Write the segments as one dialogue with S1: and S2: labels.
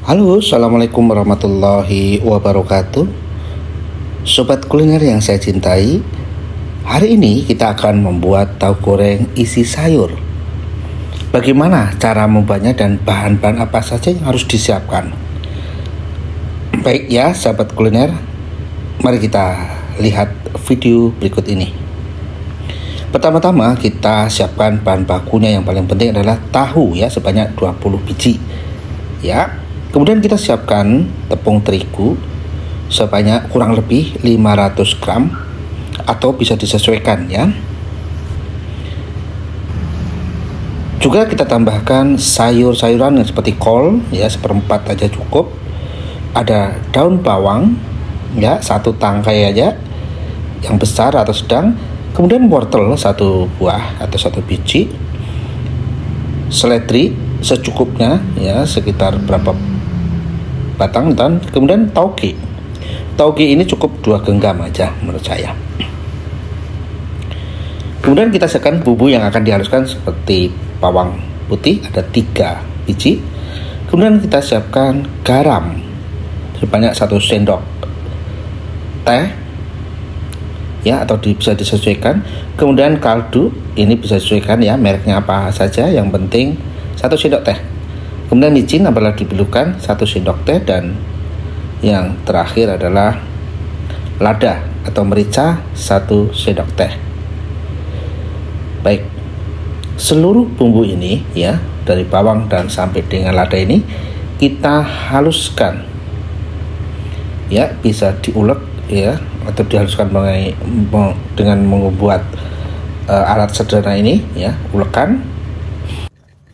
S1: Halo, assalamualaikum warahmatullahi wabarakatuh. Sobat kuliner yang saya cintai, hari ini kita akan membuat tahu goreng isi sayur. Bagaimana cara membuatnya dan bahan-bahan apa saja yang harus disiapkan? Baik ya, sahabat kuliner, mari kita lihat video berikut ini. Pertama-tama kita siapkan bahan bakunya. Yang paling penting adalah tahu ya, sebanyak 20 biji ya. Kemudian kita siapkan tepung terigu sebanyak kurang lebih 500 gram atau bisa disesuaikan ya. Juga kita tambahkan sayur-sayuran seperti kol ya, seperempat aja cukup. Ada daun bawang ya, 1 tangkai aja yang besar atau sedang. Kemudian wortel 1 buah atau 1 biji. Seledri secukupnya ya, sekitar berapa batang. Dan kemudian tauge ini cukup 2 genggam aja menurut saya. Kemudian kita siapkan bumbu yang akan dihaluskan seperti bawang putih ada 3 biji. Kemudian kita siapkan garam sebanyak 1 sendok teh ya, atau bisa disesuaikan. Kemudian kaldu ini bisa disesuaikan ya, mereknya apa saja, yang penting 1 sendok teh. Kemudian micin apabila diperlukan 1 sendok teh. Dan yang terakhir adalah lada atau merica 1 sendok teh. Baik, seluruh bumbu ini ya, dari bawang dan sampai dengan lada ini kita haluskan ya, bisa diulek ya, atau dihaluskan dengan membuat alat sederhana ini ya, ulekan,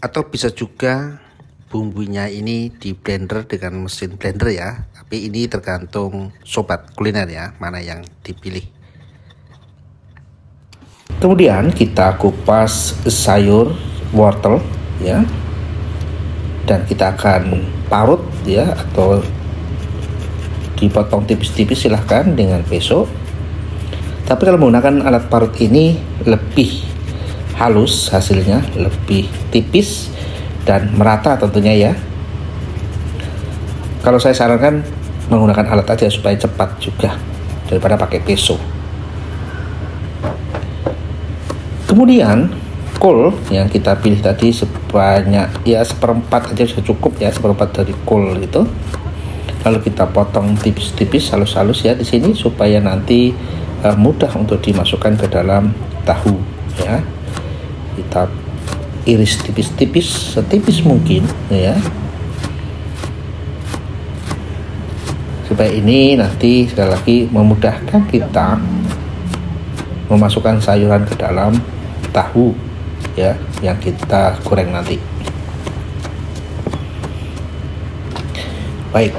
S1: atau bisa juga bumbunya ini di blender dengan mesin blender ya, tapi ini tergantung sobat kuliner ya, mana yang dipilih. Kemudian kita kupas sayur wortel ya, dan kita akan parut ya, atau dipotong tipis-tipis silahkan dengan pisau. Tapi kalau menggunakan alat parut ini lebih halus hasilnya, lebih tipis dan merata tentunya ya. Kalau saya sarankan menggunakan alat aja supaya cepat juga daripada pakai pisau. Kemudian kol yang kita pilih tadi sebanyak ya seperempat aja sudah cukup ya, seperempat dari kol itu. Lalu kita potong tipis-tipis, halus-halus ya di sini supaya nanti mudah untuk dimasukkan ke dalam tahu ya. Kita iris tipis-tipis, setipis mungkin ya, supaya ini nanti sekali lagi memudahkan kita memasukkan sayuran ke dalam tahu ya, yang kita goreng nanti. Baik,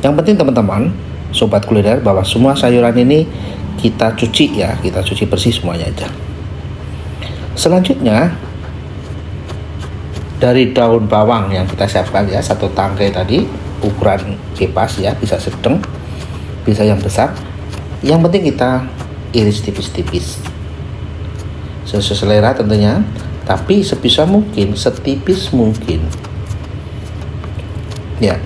S1: yang penting teman-teman sobat kuliner, bahwa semua sayuran ini kita cuci ya, kita cuci bersih semuanya aja. Selanjutnya dari daun bawang yang kita siapkan ya, 1 tangkai tadi, ukuran bebas ya, bisa sedang, bisa yang besar. Yang penting kita iris tipis-tipis sesuai selera tentunya, tapi sebisa mungkin, setipis mungkin ya.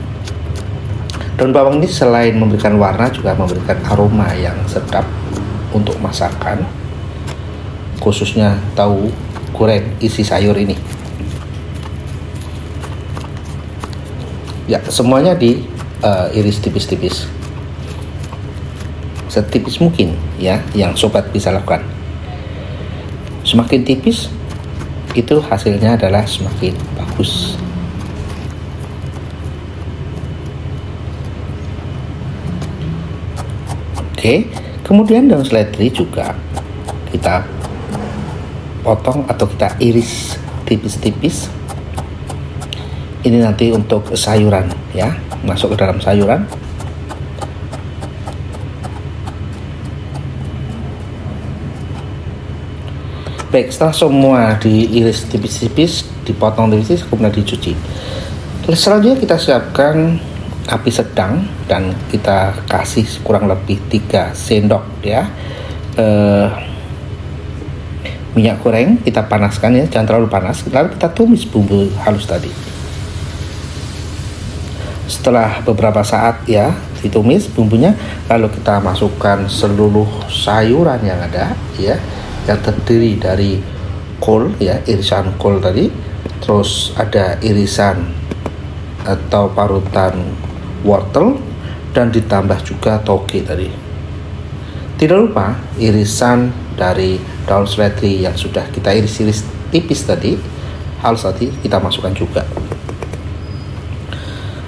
S1: Daun bawang ini selain memberikan warna juga memberikan aroma yang sedap untuk masakan, khususnya tahu goreng isi sayur ini ya. Semuanya diiris tipis-tipis, setipis mungkin ya, yang sobat bisa lakukan. Semakin tipis itu hasilnya adalah semakin bagus. Oke, kemudian daun seledri juga kita potong atau kita iris tipis-tipis. Ini nanti untuk sayuran ya, masuk ke dalam sayuran. Baik, setelah semua diiris tipis-tipis, dipotong tipis-tipis, kemudian dicuci. Selanjutnya kita siapkan api sedang dan kita kasih kurang lebih 3 sendok ya, minyak goreng. Kita panaskan ya, jangan terlalu panas. Lalu kita tumis bumbu halus tadi. Setelah beberapa saat ya ditumis bumbunya, lalu kita masukkan seluruh sayuran yang ada ya, yang terdiri dari kol ya, irisan kol tadi, terus ada irisan atau parutan wortel, dan ditambah juga toge tadi. Tidak lupa irisan dari daun seledri yang sudah kita iris-iris tipis tadi, halus tadi, kita masukkan juga.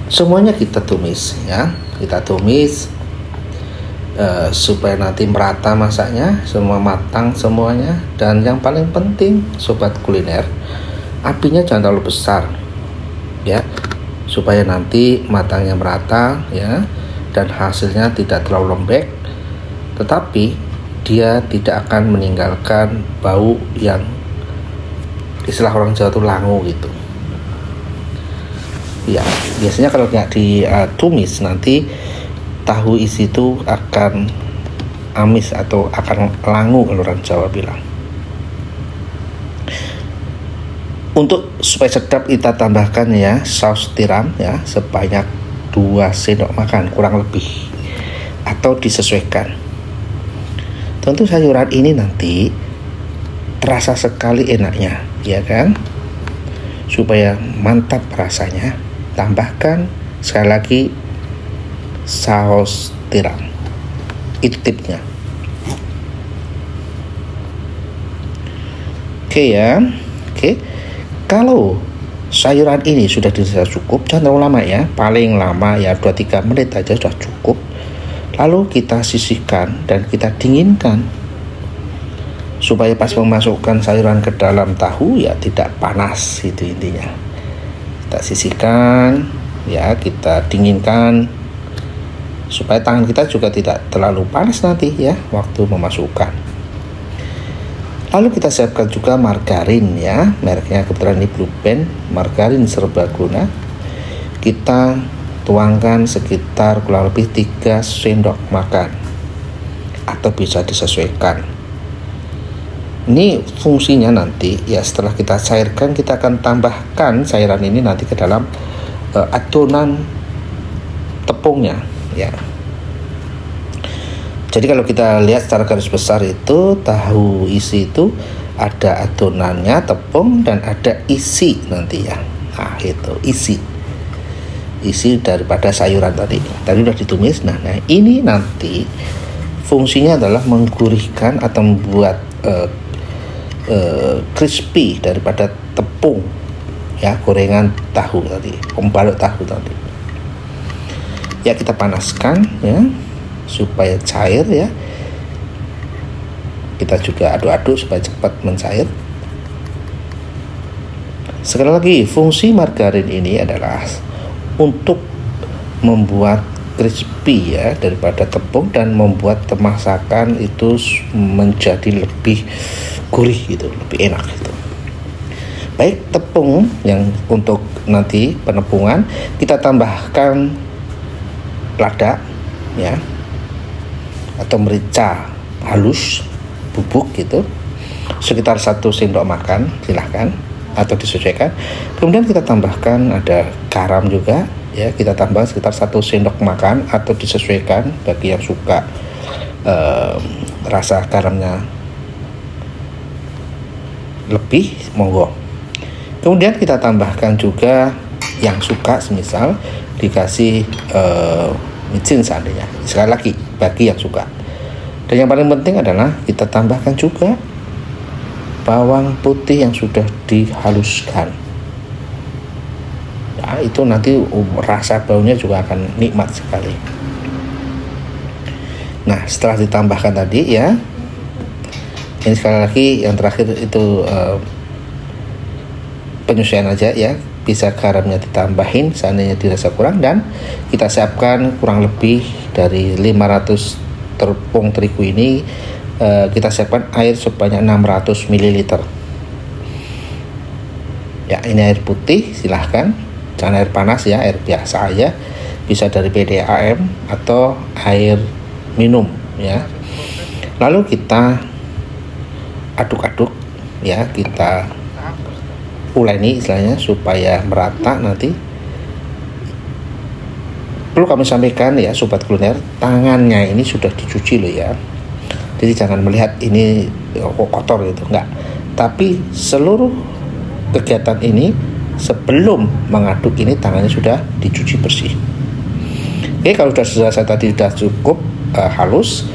S1: Semuanya kita tumis ya, kita tumis supaya nanti merata masaknya, semua matang semuanya. Dan yang paling penting sobat kuliner, apinya jangan terlalu besar ya, supaya nanti matangnya merata ya, dan hasilnya tidak terlalu lembek, tetapi dia tidak akan meninggalkan bau yang istilah orang Jawa itu langu gitu ya. Biasanya kalau nggak ditumis nanti tahu isi itu akan amis atau akan langu kalau orang Jawa bilang. Untuk supaya sedap kita tambahkan ya saus tiram ya sebanyak 2 sendok makan kurang lebih, atau disesuaikan. Tentu sayuran ini nanti terasa sekali enaknya ya kan, supaya mantap rasanya. Tambahkan sekali lagi saus tiram, itu tipsnya. Oke ya, oke. Kalau sayuran ini sudah dirasa cukup, jangan terlalu lama ya, paling lama ya 2-3 menit aja sudah cukup. Lalu kita sisihkan dan kita dinginkan supaya pas memasukkan sayuran ke dalam tahu ya tidak panas, itu intinya. Kita sisihkan ya, kita dinginkan supaya tangan kita juga tidak terlalu panas nanti ya waktu memasukkan. Lalu kita siapkan juga margarin ya, mereknya kebetulan ini Blue Band, margarin serbaguna. Kita tuangkan sekitar kurang lebih 3 sendok makan, atau bisa disesuaikan. Ini fungsinya nanti ya, setelah kita cairkan kita akan tambahkan cairan ini nanti ke dalam adonan tepungnya ya. Jadi kalau kita lihat secara garis besar itu tahu isi itu ada adonannya tepung dan ada isi nanti ya. Nah itu isi daripada sayuran tadi udah ditumis. Nah ini nanti fungsinya adalah menggurihkan atau membuat crispy daripada tepung ya, gorengan tahu tadi, pembalut tahu tadi ya. Kita panaskan ya supaya cair ya, kita juga aduk-aduk supaya cepat mencair. Sekali lagi, fungsi margarin ini adalah untuk membuat crispy ya daripada tepung dan membuat masakan itu menjadi lebih gurih gitu, lebih enak gitu. Baik, tepung yang untuk nanti penepungan kita tambahkan lada ya, atau merica halus bubuk gitu, sekitar 1 sendok makan silahkan, atau disesuaikan. Kemudian kita tambahkan ada garam juga ya, kita tambah sekitar 1 sendok makan atau disesuaikan bagi yang suka rasa garamnya lebih, monggo. Kemudian kita tambahkan juga yang suka, semisal dikasih micin seandainya, sekali lagi bagi yang suka. Dan yang paling penting adalah kita tambahkan juga bawang putih yang sudah dihaluskan ya, itu nanti rasa baunya juga akan nikmat sekali. Nah setelah ditambahkan tadi ya, ini sekali lagi yang terakhir itu penyesuaian aja ya, bisa garamnya ditambahin seandainya dirasa kurang. Dan kita siapkan kurang lebih dari 500 tepung terigu ini, kita siapkan air sebanyak 600 ml ya. Ini air putih silahkan, jangan air panas ya, air biasa aja, bisa dari PDAM atau air minum ya. Lalu kita aduk-aduk ya, kita uleni istilahnya supaya merata nanti Perlu kami sampaikan ya sobat kuliner, tangannya ini sudah dicuci loh ya. Jadi jangan melihat ini kotor gitu, enggak. Tapi seluruh kegiatan ini sebelum mengaduk ini tangannya sudah dicuci bersih. Oke, kalau sudah saya tadi sudah cukup halus,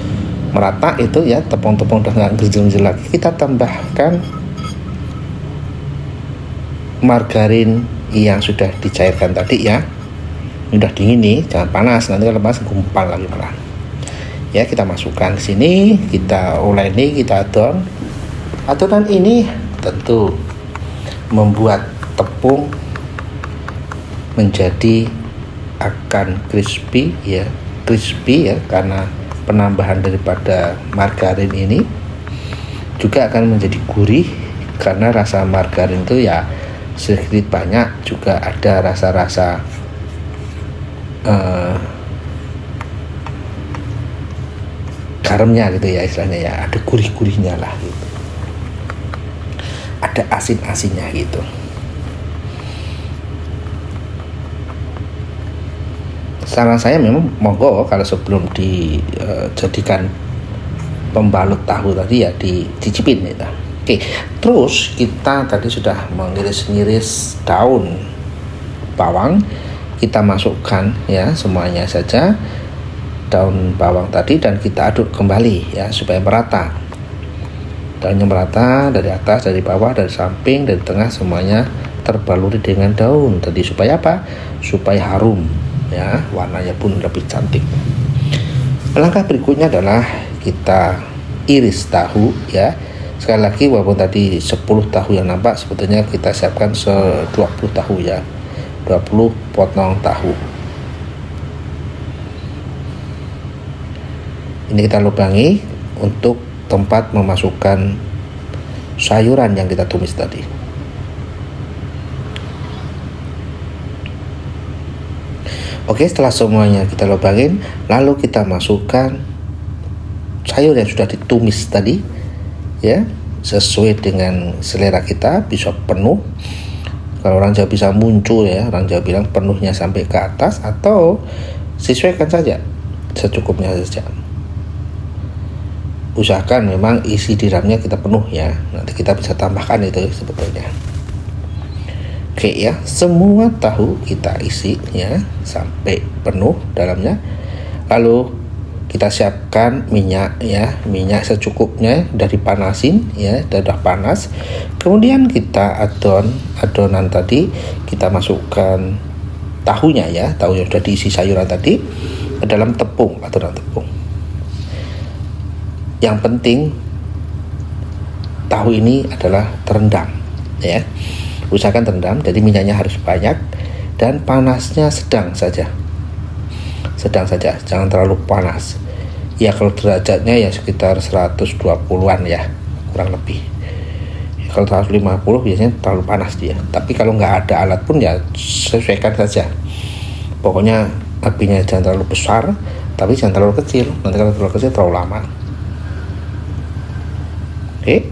S1: merata itu ya, tepung-tepung udah nggak gerjel lagi, kita tambahkan margarin yang sudah dicairkan tadi ya. Udah dingin nih, jangan panas, nanti kalau panas gumpal lagi malah. Ya, kita masukkan ke sini, kita uleni, kita adon. Adonan ini tentu membuat tepung menjadi akan crispy ya, karena penambahan daripada margarin ini juga akan menjadi gurih karena rasa margarin itu ya sedikit banyak juga ada rasa-rasa garamnya gitu ya istilahnya ya, ada gurih-gurihnya lah gitu, ada asin-asinnya gitu. Saran saya memang monggo kalau sebelum dijadikan pembalut tahu tadi ya dicicipin gitu. Oke, terus kita tadi sudah mengiris-ngiris daun bawang, kita masukkan ya semuanya saja daun bawang tadi dan kita aduk kembali ya supaya merata. Daunnya merata dari atas, dari bawah, dari samping, dari tengah, semuanya terbaluri dengan daun tadi supaya apa? Supaya harum ya, warnanya pun lebih cantik. Langkah berikutnya adalah kita iris tahu ya. Sekali lagi walaupun tadi 10 tahu yang nampak, sebetulnya kita siapkan 20 tahu ya, 20 potong tahu. Ini kita lubangi untuk tempat memasukkan sayuran yang kita tumis tadi. Oke, setelah semuanya kita lubangin, lalu kita masukkan sayur yang sudah ditumis tadi ya, sesuai dengan selera kita, bisa penuh. Kalau orang Jawa bisa muncul ya, orang Jawa bilang penuhnya sampai ke atas, atau sesuaikan saja secukupnya saja. Usahakan memang isi diramnya kita penuh ya, nanti kita bisa tambahkan itu sebetulnya. Oke ya, semua tahu kita isi ya sampai penuh dalamnya. Lalu kita siapkan minyak ya, minyak secukupnya, dari panasin ya, sudah panas. Kemudian kita adonan tadi, kita masukkan tahunya ya, tahu yang sudah diisi sayuran tadi ke dalam tepung, adonan tepung. Yang penting tahu ini adalah terendam ya, usahakan terendam, jadi minyaknya harus banyak dan panasnya sedang saja, jangan terlalu panas ya. Kalau derajatnya ya sekitar 120-an ya, kurang lebih. Kalau 150 biasanya terlalu panas dia, tapi kalau nggak ada alat pun ya sesuaikan saja. Pokoknya apinya jangan terlalu besar, tapi jangan terlalu kecil, nanti kalau terlalu kecil terlalu lama. Oke,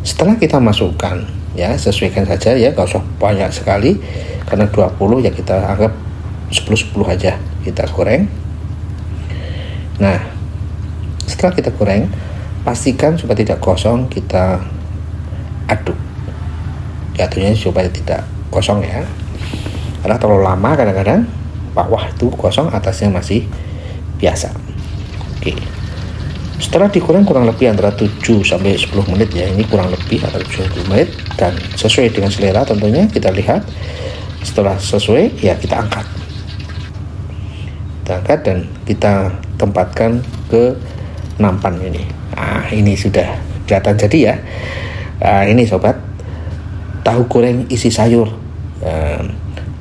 S1: setelah kita masukkan ya, sesuaikan saja ya, gak usah banyak sekali karena 20 ya, kita anggap 10-10 aja kita goreng. Nah, setelah kita goreng, pastikan supaya tidak gosong, kita aduk jatuhnya supaya tidak gosong ya, karena terlalu lama kadang-kadang bawah itu gosong, atasnya masih biasa. Oke, setelah digoreng kurang lebih antara 7-10 menit ya, ini kurang lebih antara 7-10 menit, dan sesuai dengan selera tentunya. Kita lihat setelah sesuai ya kita angkat dan kita tempatkan ke nampan ini. Nah, ini sudah kelihatan jadi ya. Ini sobat, tahu goreng isi sayur.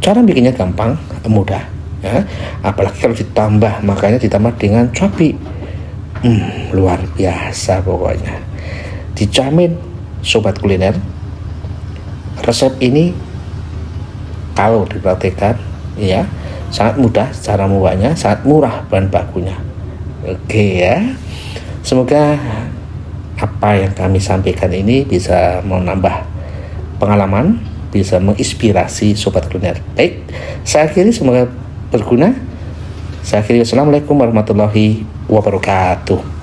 S1: Cara bikinnya gampang, mudah ya. Apalagi kalau ditambah dengan cabai, luar biasa pokoknya. Dijamin sobat kuliner, resep ini kalau dipraktekkan ya sangat mudah, cara membuatnya sangat murah, bahan bakunya. Oke ya, semoga apa yang kami sampaikan ini bisa menambah pengalaman, bisa menginspirasi sobat kuliner. Baik, saya akhiri, semoga berguna. Saya akhiri, wassalamualaikum warahmatullahi wabarakatuh.